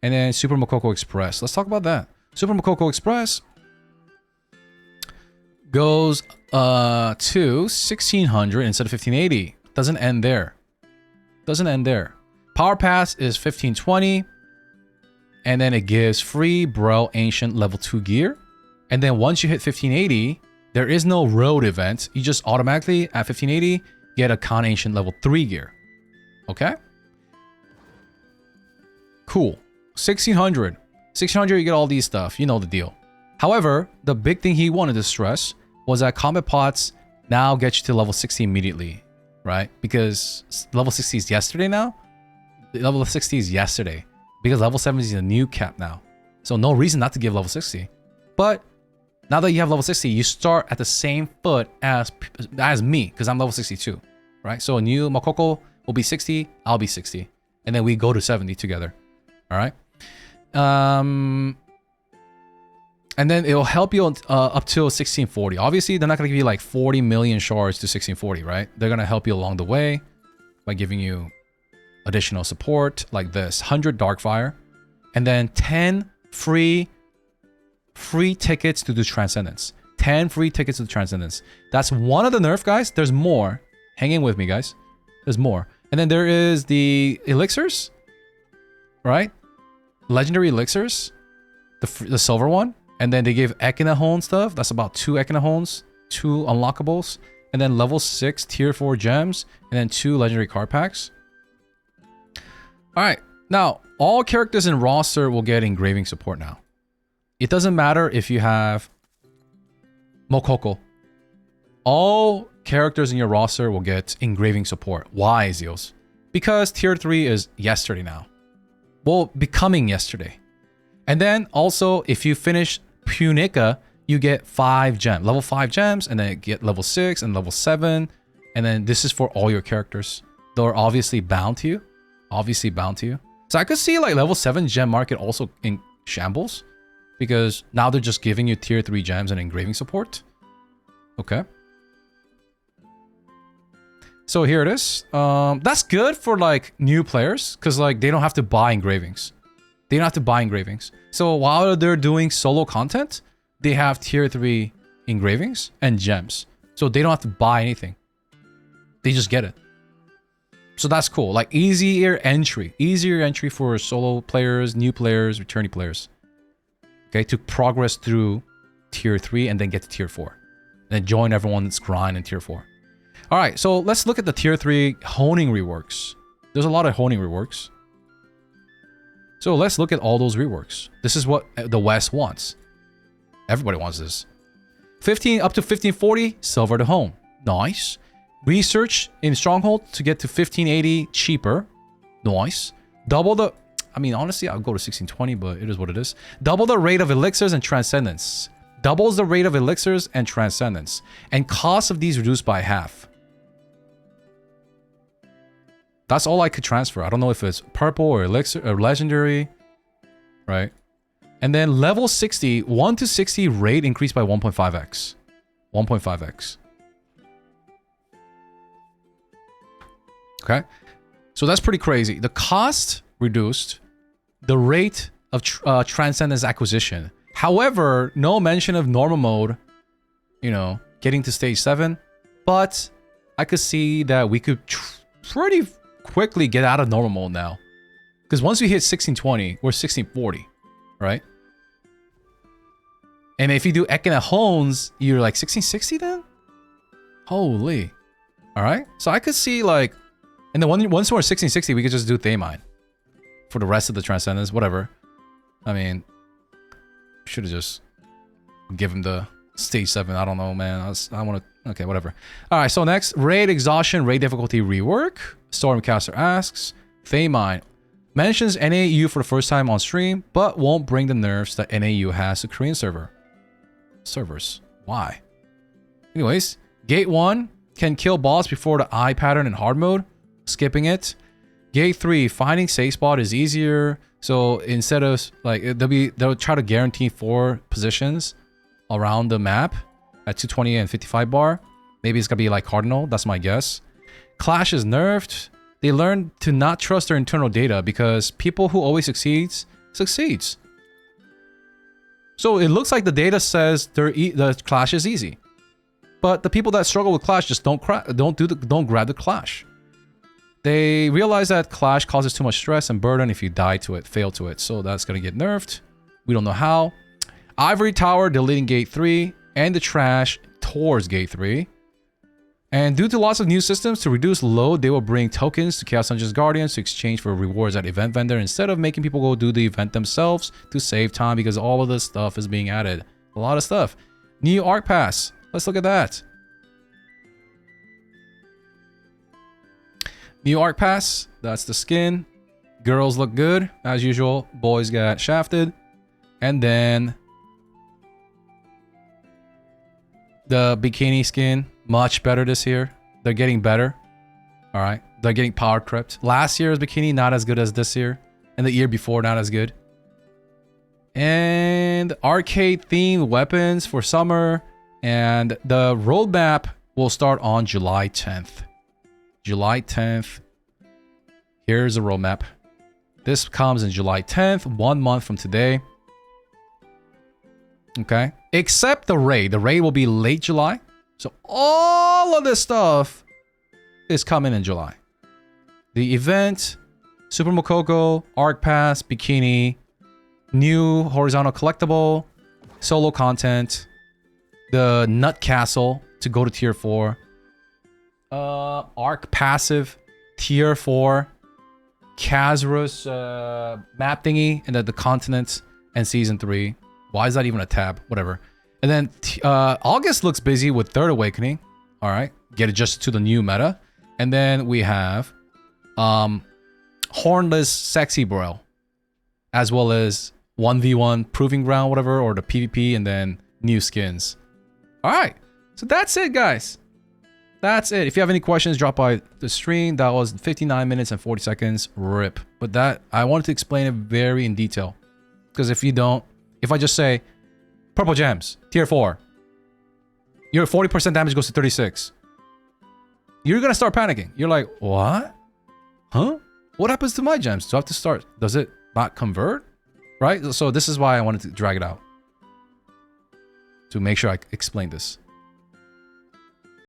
And then Super Mokoko Express. Let's talk about that. Super Mokoko Express goes to 1600 instead of 1580. Doesn't end there. Doesn't end there. Power Pass is 1520. And then it gives free Bro Ancient level 2 gear. And then once you hit 1580, there is no road event. You just automatically, at 1580, get a Khan Ancient level 3 gear. Okay? Cool. 1600. 1600, you get all these stuff. You know the deal. However, the big thing he wanted to stress was that combat pots now get you to level 60 immediately. Right? Because level 60 is yesterday now. Level 60 is yesterday. Because level 70 is a new cap now. So no reason not to give level 60. But now that you have level 60, you start at the same foot as me, because I'm level 62, right? So a new Mokoko will be 60, I'll be 60. And then we go to 70 together, all right? And then it'll help you up to 1640. Obviously, they're not going to give you like 40 million shards to 1640, right? They're going to help you along the way by giving you additional support like this. 100 Darkfire. And then 10 free tickets to do Transcendence. 10 free tickets to the Transcendence. That's one of the nerf, guys. There's more. Hang in with me, guys. There's more. And then there is the elixirs, right? Legendary elixirs, the silver one. And then they give Echinahone stuff. That's about 2 Echinahones, 2 unlockables. And then level 6 tier 4 gems. And then 2 legendary card packs. All right. Now, all characters in roster will get engraving support now. It doesn't matter if you have Mokoko. All characters in your roster will get engraving support. Why, Zeals? Because tier 3 is yesterday now. Well, becoming yesterday. And then also, if you finish Punica, you get 5 gems. Level 5 gems, and then get level 6 and level 7. And then this is for all your characters. They're obviously bound to you. Obviously bound to you. So I could see like level 7 gem market also in shambles. Because now they're just giving you tier 3 gems and engraving support. Okay. So here it is. That's good for like new players because like they don't have to buy engravings. They don't have to buy engravings. So while they're doing solo content, they have tier 3 engravings and gems. So they don't have to buy anything. They just get it. So that's cool. Like easier entry. Easier entry for solo players, new players, returning players. Okay, to progress through tier 3 and then get to tier 4. And then join everyone that's grind in tier 4. Alright, so let's look at the tier 3 honing reworks. There's a lot of honing reworks. So let's look at all those reworks. This is what the West wants. Everybody wants this. 15 up to 1540, silver to hone. Nice. Research in Stronghold to get to 1580 cheaper. Nice. Double the... I mean, honestly, I'll go to 1620, but it is what it is. Double the rate of elixirs and transcendence. Doubles the rate of elixirs and transcendence. And cost of these reduced by half. That's all I could transfer. I don't know if it's purple or elixir or legendary. Right? And then level 60, 1 to 60 rate increased by 1.5x. 1.5x. Okay? So that's pretty crazy. The cost reduced. The rate of transcendence acquisition. However, no mention of normal mode, you know, getting to stage 7. But I could see that we could pretty quickly get out of normal mode now. Because once we hit 1620, we're 1640, right? And if you do Ekana Hones, you're like 1660 then? Holy. Alright? So I could see like... And then once we're 1660, we could just do Thaymine. For the rest of the Transcendence, whatever. I mean... Should have just... Give him the stage 7. I don't know, man. I want to... Okay, whatever. Alright, so next. Raid Exhaustion, Raid Difficulty Rework. Stormcaster asks. Thaymine. Mentions NAU for the first time on stream, but won't bring the nerfs that NAU has to Korean servers. Why? Anyways, Gate 1 can kill boss before the eye pattern in hard mode, skipping it. Gate 3, finding safe spot is easier. So instead of like they'll try to guarantee 4 positions around the map at 220 and 55 bar. Maybe it's gonna be like Cardinal, that's my guess. Clash is nerfed. They learn to not trust their internal data because people who always succeeds. So it looks like the data says the Clash is easy, but the people that struggle with Clash just don't grab the Clash. They realize that Clash causes too much stress and burden if you die to it, fail to it. So that's gonna get nerfed. We don't know how. Ivory Tower deleting Gate 3 and the trash towards Gate 3. And due to lots of new systems to reduce load, they will bring tokens to Chaos Dungeons Guardians to exchange for rewards at Event Vendor instead of making people go do the event themselves to save time because all of this stuff is being added. A lot of stuff. New Arc Pass. Let's look at that. New Arc Pass. That's the skin. Girls look good, as usual. Boys got shafted. And then the bikini skin. Much better this year. They're getting better. Alright. They're getting power crept. Last year's bikini, not as good as this year. And the year before, not as good. And arcade themed weapons for summer. And the roadmap will start on July 10th. July 10th. Here's the roadmap. This comes in July 10th, 1 month from today. Okay. Except the raid. The raid will be late July. So all of this stuff is coming in July. The event, Super Mokoko, Arc Pass, Bikini, new horizontal collectible, solo content, the Nut Castle to go to tier 4, Arc Passive, tier 4, Kazra's map thingy, and then the continents and season 3. Why is that even a tab? Whatever. And then August looks busy with Third Awakening. All right, get adjusted to the new meta. And then we have Hornless Sexy Bro, as well as 1v1 Proving Ground, whatever, or the PvP, and then new skins. All right, so that's it, guys. That's it. If you have any questions, drop by the stream. That was 59 minutes and 40 seconds. RIP. But that, I wanted to explain it very in detail. Because if you don't, if I just say, Purple Gems, tier 4. Your 40% damage goes to 36. you're gonna start panicking. You're like, what? Huh? What happens to my gems? Do I have to start? Does it not convert? Right? So this is why I wanted to drag it out. To make sure I explain this.